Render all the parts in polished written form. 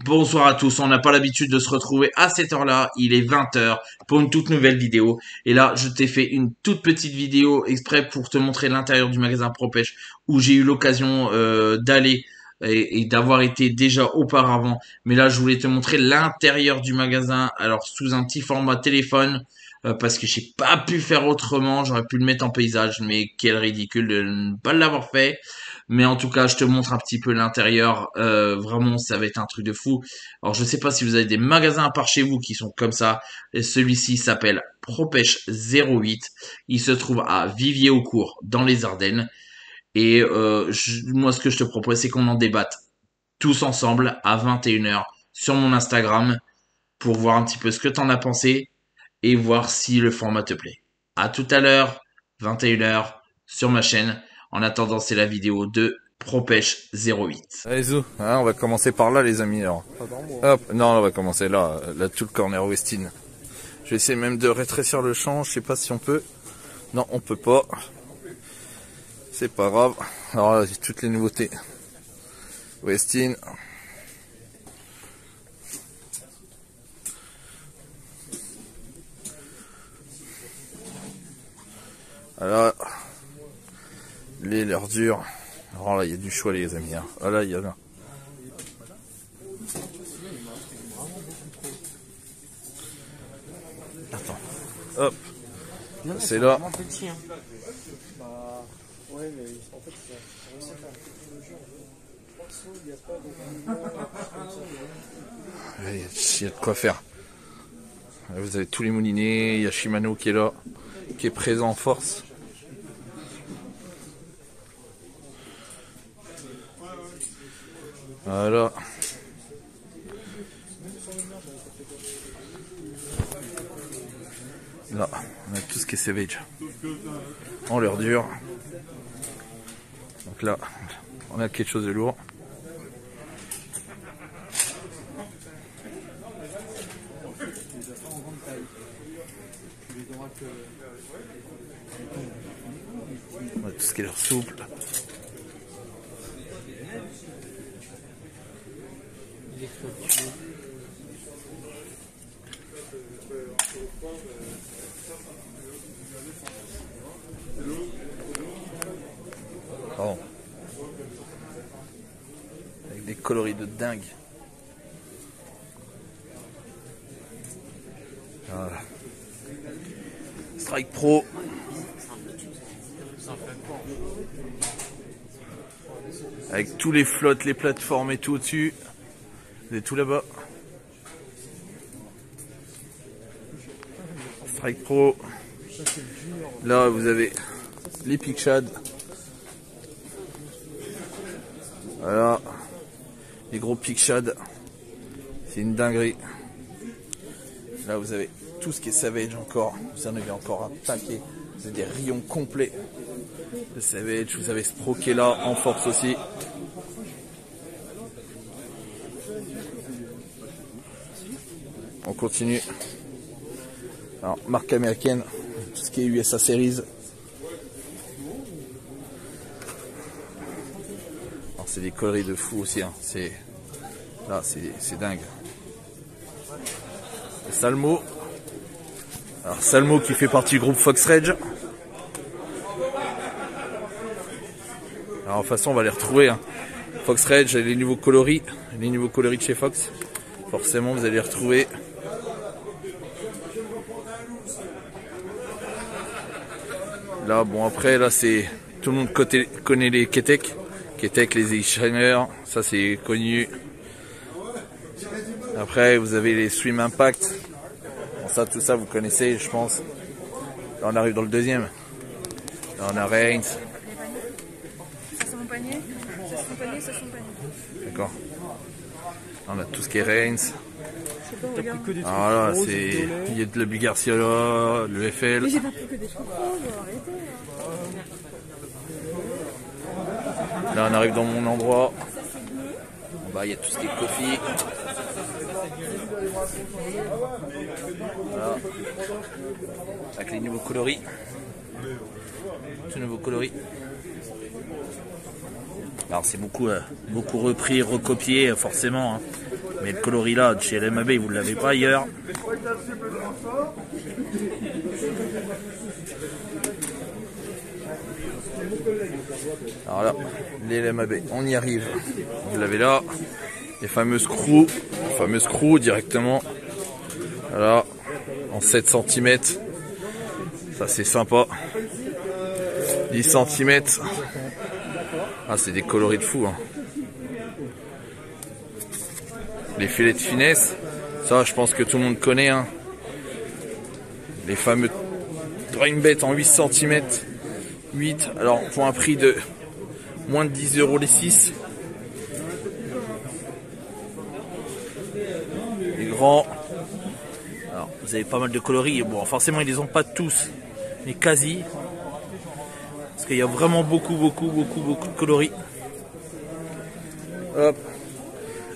Bonsoir à tous, on n'a pas l'habitude de se retrouver à cette heure-là, il est 20 h pour une toute nouvelle vidéo. Et là, je t'ai fait une toute petite vidéo exprès pour te montrer l'intérieur du magasin ProPêche où j'ai eu l'occasion d'aller et d'avoir été déjà auparavant. Mais là, je voulais te montrer l'intérieur du magasin, alors sous un petit format téléphone, parce que j'ai pas pu faire autrement, j'aurais pu le mettre en paysage, mais quel ridicule de ne pas l'avoir fait. Mais en tout cas, je te montre un petit peu l'intérieur. Vraiment, ça va être un truc de fou. Alors, je sais pas si vous avez des magasins à part chez vous qui sont comme ça. Et celui-ci s'appelle ProPêche 08. Il se trouve à Vivier-au-Court, dans les Ardennes. Et moi, ce que je te propose, c'est qu'on en débatte tous ensemble à 21 h sur mon Instagram pour voir un petit peu ce que t'en as pensé et voir si le format te plaît. À tout à l'heure, 21 h sur ma chaîne. En attendant, c'est la vidéo de ProPêche 08. Allez Zou, hein, on va commencer par là les amis alors. Hop, non on va commencer là, tout le corner Westin. Je vais essayer même de rétrécir le champ, je sais pas si on peut. Non on peut pas. C'est pas grave. Alors là j'ai toutes les nouveautés. Westin. Alors les leurs durs. Alors là il y a du choix les amis. Hein. Ah là il y en a. Attends. Hop. C'est là. Il y a de quoi faire. Vous avez tous les moulinets, il y a Shimano qui est là, qui est présent en force. Voilà. Là, on a tout ce qui est Savage. En leur dur. Donc là, on a quelque chose de lourd. On a tout ce qui est leur souple. Oh. Avec des coloris de dingue. Voilà. Strike Pro. Avec tous les flottes, les plateformes et tout au-dessus. Vous avez tout là-bas. Strike Pro. Là, vous avez les Pic Shad. Voilà. Les gros Pic Shad. C'est une dinguerie. Là, vous avez tout ce qui est Savage encore. Vous en avez encore un paquet. Vous avez des rayons complets de Savage. Vous avez ce Pro qui est là en force aussi. On continue. Alors, marque américaine, tout ce qui est USA Series. Alors, c'est des coloris de fou aussi. Hein. Là, c'est dingue. Et Salmo. Alors, Salmo qui fait partie du groupe Fox Rage. Alors, de toute façon, on va les retrouver. Hein. Fox Rage, les nouveaux coloris. Les nouveaux coloris de chez Fox. Forcément, vous allez les retrouver. Là, bon, après, là, c'est tout le monde connaît les Ketek. Ketek, les Shiner, ça c'est connu. Après, vous avez les Swim Impact. Bon, ça, tout ça, vous connaissez, je pense. Là, on arrive dans le deuxième. Là, on a Reigns. C'est son panier, c'est son panier, c'est son panier. D'accord. Là, on a tout ce qui est Reigns. Ah là, c'est. Il y a de la Bugarcia là, le FL. Mais j'ai pas pris que des trucs roses, arrêtez. Là, on arrive dans mon endroit. En bas, il y a tout ce qui est coffee. Voilà. Avec les nouveaux coloris. Tout nouveau coloris. Alors, c'est beaucoup repris, recopié, forcément. Hein. Mais le coloris là, de chez LMAB, vous ne l'avez pas ailleurs. Alors là, les LMAB, on y arrive. Vous l'avez là. Les fameux screws directement. Voilà, en 7 cm. Ça c'est sympa. 10 cm. Ah, c'est des coloris de fou. Hein. Les filets de finesse. Ça, je pense que tout le monde connaît. Hein. Les fameux Dreambet en 8 cm. 8. Alors, pour un prix de moins de 10 € les 6. Les grands. Alors, vous avez pas mal de coloris. Bon, forcément, ils les ont pas tous, mais quasi. Parce qu'il y a vraiment beaucoup de coloris. Hop.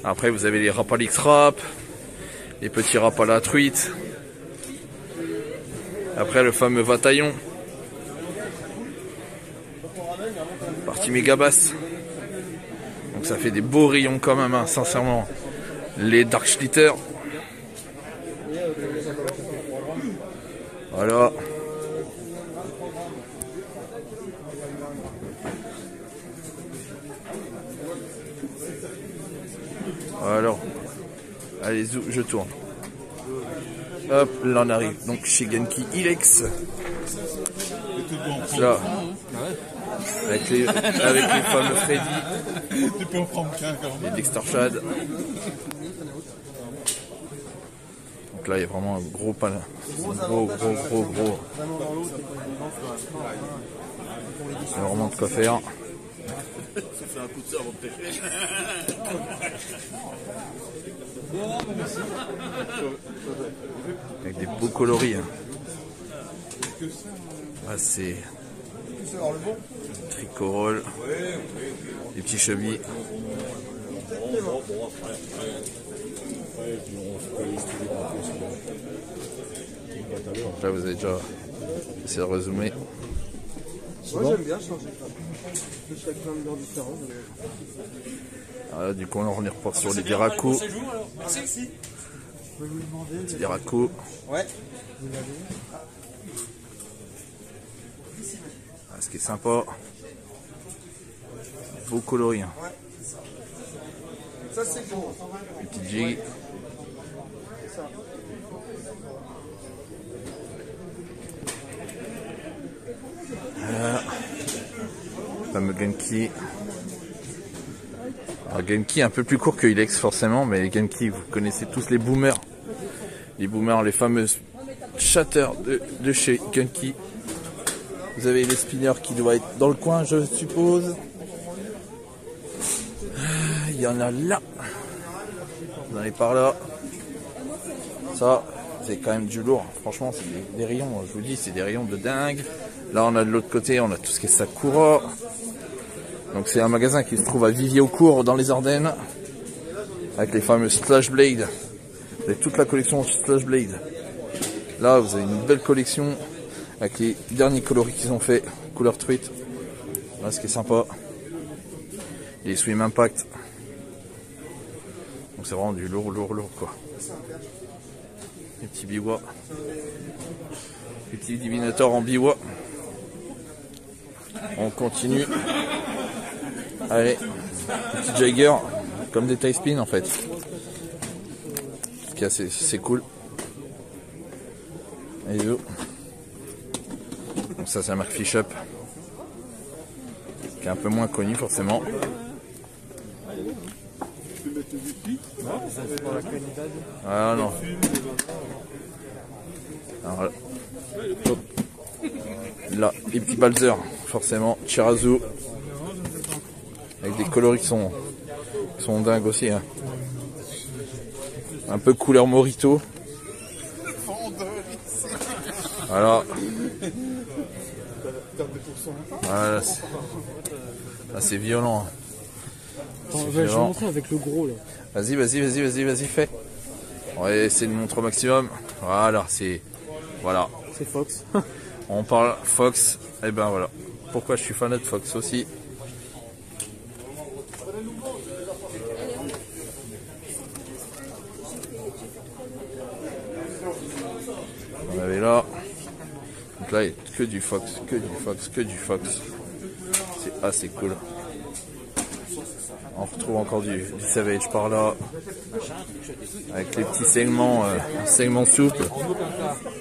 Après, vous avez les Rapalix Rap, les petits rap à la truite. Après, le fameux Vataillon. Partie méga basse. Donc, ça fait des beaux rayons quand même, hein, sincèrement. Les Dark Schlitter. Voilà. Alors, allez, je tourne. Hop, là on arrive donc chez Genki Ilex. Là, avec les fameux Freddy. Tu peux en prendre qu'un quand même. Les Dexter Shad. Donc là, il y a vraiment un gros panel. Gros. Il y a vraiment de quoi faire. Avec des beaux coloris. Hein. Ah, c'est tricorol, des petits chevilles. Là, vous avez déjà essayé de résumer. Moi j'aime bien changer de chaque couleur différente. Voilà, du coup on repart sur les Diraco. Diraco. Ouais. Ah, ce qui est sympa. Beau coloris. Hein. Ça c'est beau. Les petites jigs. Voilà. Fameux Genki. Alors Genki un peu plus court que Ilex forcément, mais les Genki, vous connaissez tous les boomers. Les boomers, les fameuses shatter de chez Genki. Vous avez les spinners qui doivent être dans le coin, je suppose. Il y en a là. Vous en avez par là. Ça, c'est quand même du lourd. Franchement, c'est des rayons, je vous dis, c'est des rayons de dingue. Là, on a de l'autre côté, on a tout ce qui est Sakura. Donc, c'est un magasin qui se trouve à Vivier-au-Court, dans les Ardennes. Avec les fameux Slash Blade. Vous avez toute la collection Slash Blade. Là, vous avez une belle collection avec les derniers coloris qu'ils ont fait. Couleur truite. Là, ce qui est sympa. Les Swim Impact. Donc, c'est vraiment du lourd, quoi. Les petits biwa. Les petits Divinator en biwa. On continue. Allez, petit Jagger, comme des tie spin en fait. Ce qui est c'est cool. Et donc ça c'est la marque Fish Up, qui est un peu moins connue forcément. Ah non. Alors, là, les petits Balzer, forcément, Chirazu. Avec des coloris qui sont dingues aussi. Hein. Un peu couleur Morito. Voilà. Voilà, c'est violent. Attends, je vais montrer avec le gros là. Vas-y, fais. On va essayer de montrer au maximum. Voilà, voilà. C'est Fox. On parle Fox. Et ben voilà. Pourquoi je suis fan de Fox aussi. On avait là. Donc là, il y a que du Fox, que du Fox, que du Fox. C'est assez cool. On retrouve encore du Savage par là. Avec les petits segments, segments souples.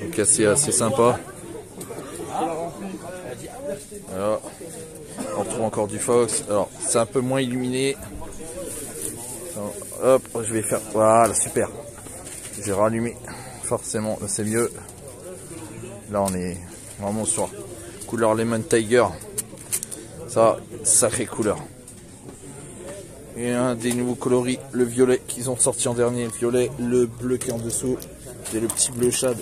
Donc assez sympa. Voilà. On retrouve encore du Fox. Alors, c'est un peu moins illuminé. Alors, hop, je vais faire... Voilà, super. J'ai rallumé. Forcément, c'est mieux. Là, on est vraiment sur couleur Lemon Tiger. Ça, sacrée couleur. Et un des nouveaux coloris, le violet qu'ils ont sorti en dernier. Le violet, le bleu qui est en dessous. Et le petit bleu shad.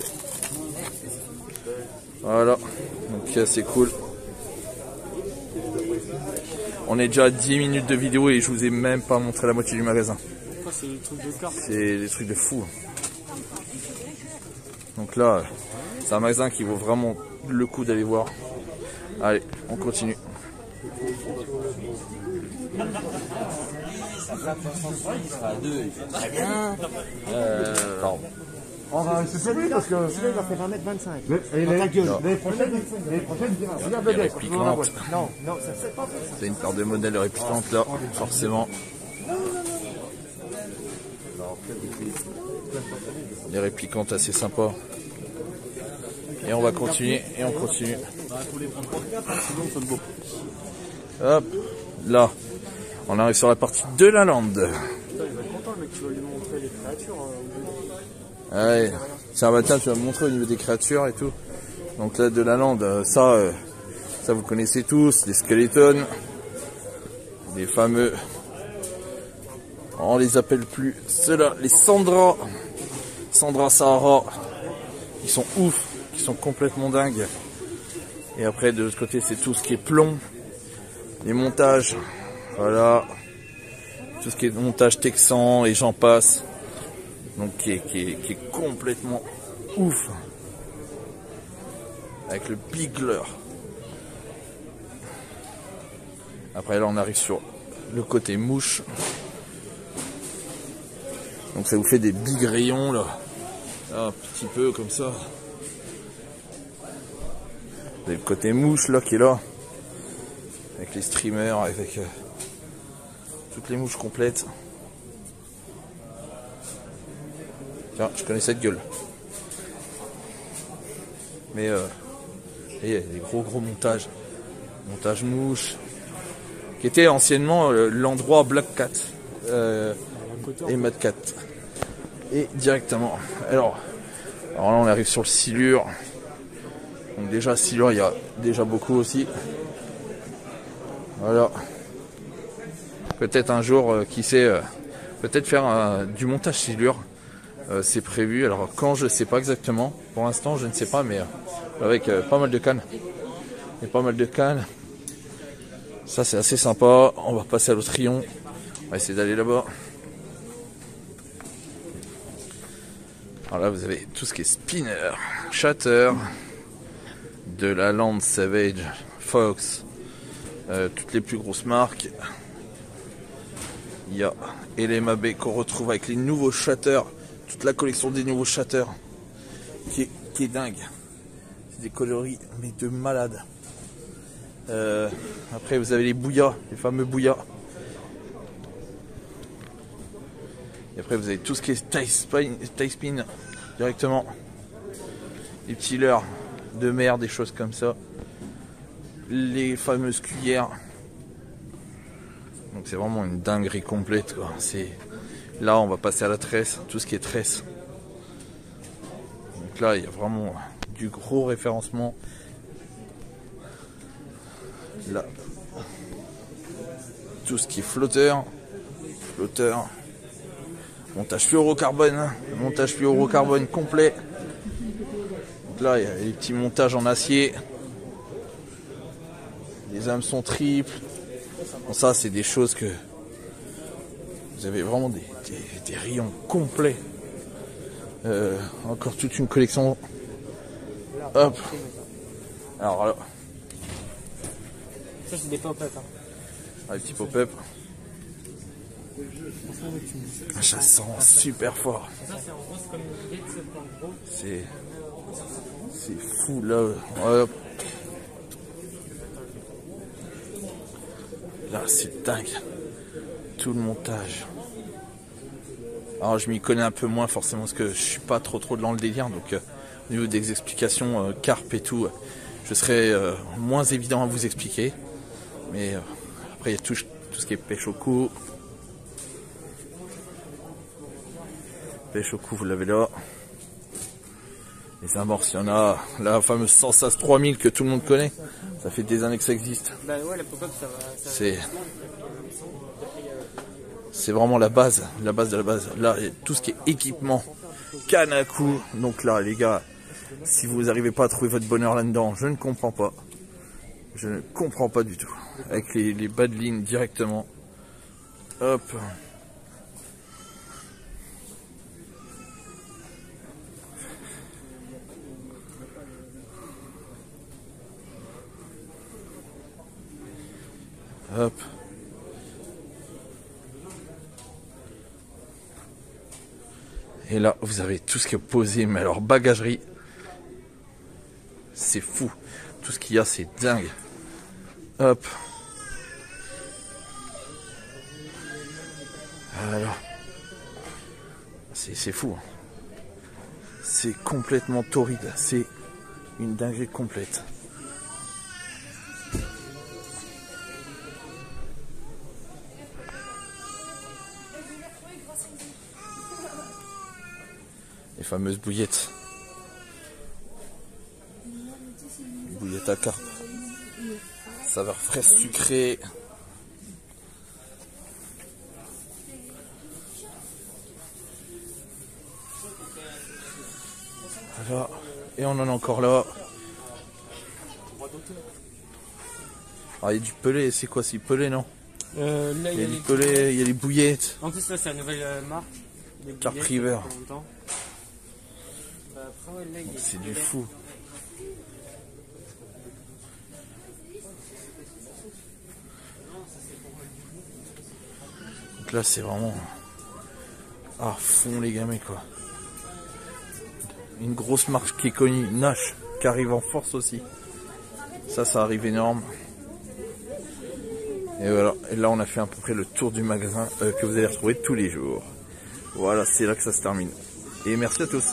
Voilà. Donc, c'est cool. On est déjà à 10 minutes de vidéo et je vous ai même pas montré la moitié du magasin. C'est des trucs de cartes. C'est des trucs de fou. Donc là, c'est un magasin qui vaut vraiment le coup d'aller voir. Allez, on continue. Très bien. On va se plus parce que Celui-là, il va faire 1m25. Dans ta gueule. l'année prochaine, regarde Les bébé. réplicantes. Non, non, ça c'est pas fait ça. C'est une paire de modèles réplicantes là, forcément. Les réplicantes assez sympas. Et on va continuer, et on continue. Hop, là, on arrive sur la partie de la lande. Il va être content le mec, tu vas lui montrer les créatures. Ouais, tiens, bah tiens, tu vas me montrer au niveau des créatures et tout. Donc là, de la lande, ça vous connaissez tous, les skeletons, les fameux, on les appelle plus, ceux-là, les Sandra Sahara, ils sont ouf, ils sont complètement dingues. Et après, de l'autre côté, c'est tout ce qui est plomb, les montages, voilà, tout ce qui est montage texan et j'en passe. Donc qui est complètement ouf. Avec le Bigler. Après là on arrive sur le côté mouche. Donc ça vous fait des big rayons là. Un petit peu comme ça. Vous avez le côté mouche là qui est là. Avec les streamers, avec toutes les mouches complètes. Tiens, je connais cette gueule. Mais il y a des gros montages. Montage mouche. Qui était anciennement l'endroit Black Cat et Mad Cat. Et directement. Alors là on arrive sur le silure. Donc déjà silure il y a déjà beaucoup aussi. Voilà. Peut-être un jour, qui sait, peut-être faire du montage silure. C'est prévu, alors quand je sais pas exactement, pour l'instant je ne sais pas, mais avec pas mal de cannes. Et pas mal de cannes. Ça c'est assez sympa. On va passer à l'autre rayon. On va essayer d'aller là-bas. Alors là vous avez tout ce qui est spinner, shatter, de la Land Savage, Fox, toutes les plus grosses marques. Il y a LMAB qu'on retrouve avec les nouveaux shatters. Toute la collection des nouveaux shatters qui est dingue. C'est des coloris mais de malade. Après vous avez les bouillas, les fameux bouillas. Et après vous avez tout ce qui est tie spin directement. Les petits leurres de mer, des choses comme ça. Les fameuses cuillères. Donc c'est vraiment une dinguerie complète quoi. Là on va passer à la tresse, tout ce qui est tresse. Donc là il y a vraiment du gros référencement. Là, tout ce qui est flotteur, montage fluorocarbone complet. Donc là il y a les petits montages en acier, les hameçons triples. Bon, ça c'est des choses que vous avez vraiment des rayons complets. Encore toute une collection. Hop. Alors là. Ça, c'est des pop-up. Hein. Ah, les petits pop-up. Ça sent super fort. C'est C'est fou là. Hop. Là c'est dingue. Tout le montage. Alors je m'y connais un peu moins forcément parce que je suis pas trop dans le délire. Donc au niveau des explications carpe et tout, je serai moins évident à vous expliquer. Mais après il y a tout ce qui est pêche au cou. Pêche au cou, vous l'avez là. Les amorces, il y en a. La fameuse Sensas 3000 que tout le monde connaît. Ça fait des années que ça existe. Bah ouais, la pop-up, ça va. C'est vraiment la base de la base. Là, tout ce qui est équipement, canne à cou. Donc là, les gars, si vous n'arrivez pas à trouver votre bonheur là-dedans, je ne comprends pas. Je ne comprends pas du tout. Avec les bas de ligne directement. Hop. Hop. Et là, vous avez tout ce qui est posé, mais alors bagagerie, c'est fou. Tout ce qu'il y a, c'est dingue. Hop. Alors, c'est fou. C'est complètement torride. C'est une dinguerie complète. Les fameuses bouillettes. Bouillettes à carpe. Saveur fraise sucrée. Voilà. Et on en a encore là. Ah, il y a du pelé. C'est quoi, c'est pelé, non? Là, il y a du pelé, il y a les bouillettes. En plus, là, c'est la nouvelle marque. Carp River. C'est du fou. Donc là c'est vraiment à fond les gamins quoi. Une grosse marque qui est connue, Nash, qui arrive en force aussi. Ça arrive énorme. Et voilà, et là on a fait à peu près le tour du magasin que vous allez retrouver tous les jours. Voilà, c'est là que ça se termine. Et merci à tous.